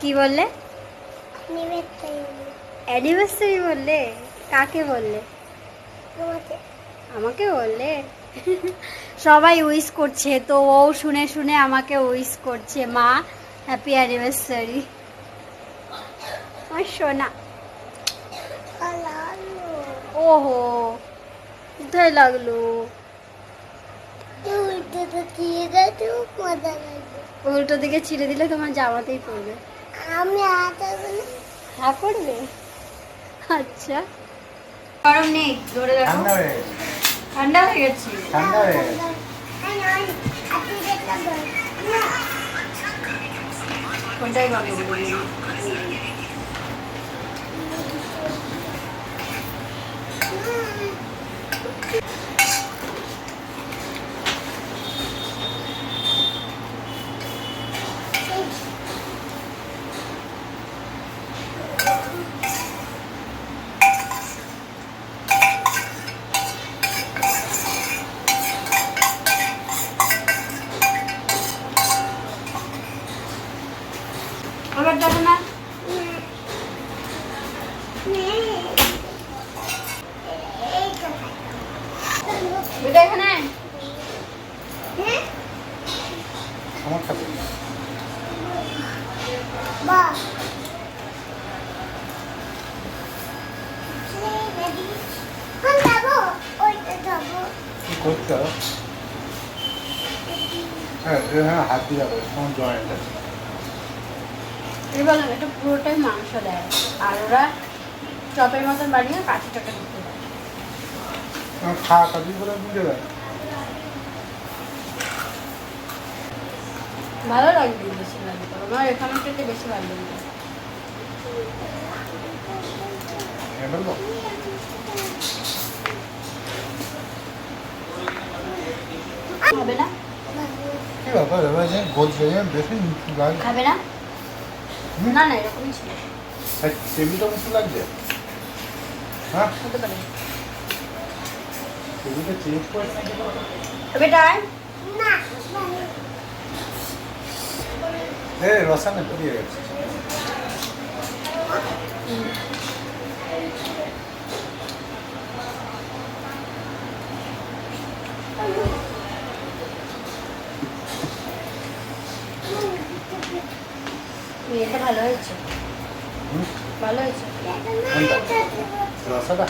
কি বললে? অ্যানিভার্সারি বললে? কাকে বললে? আমাকে বললে? সবাই উইশ করছে তো, ও শুনে শুনে আমাকে উইশ করছে, মা হ্যাপি অ্যানিভার্সারি। আর সোনা, ওহো কোথায় লাগলো? উল্টো দিকে ছিঁড়ে দিলে তোমার জামাতেই পড়বে। আমি হা করবে? আচ্ছা, গরম নেই, ধরে রাখো। ঠান্ডা হয়ে গেছে। কোনটাই ভালো বলি? এবার দেখো না, এটা এখানে আমার খাবে কি করছো? হ্যাঁ হ্যাঁ, হাত দিয়ে যাবে তোমার জয়েন্ট আছে। এবার এটা পুরোটাই মাংস দেয়, আর ওরা চপের মতন বানিয়ে কাঠিটাকে দিতে দেয়। খাওয়া কাজই করে বুঝে দেয়। ভালো লাগবে, বেশি লাগবে, আমার এখানে থেকে বেশি ভালো লাগবে। বলবো হবে না? কি ব্যাপার এবার যে বলছে বেশি মিষ্টি লাগছে। খাবে না? না না, এরকমই ছিল। টেবিলটা মিষ্টি লাগছে। হ্যাঁ হতে পারে। টেবিলটা চেঞ্জ করে নাকি? বেটা রসানে দিয়ে গেছে। এটা ভালো হয়েছে, ভালো হয়েছে। রসাটা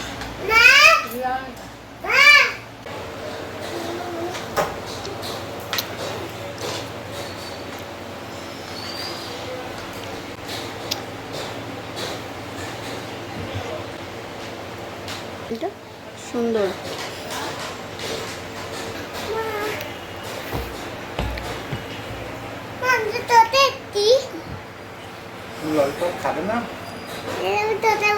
এটা সুন্দর। ললিপপ খাবে না? তোতে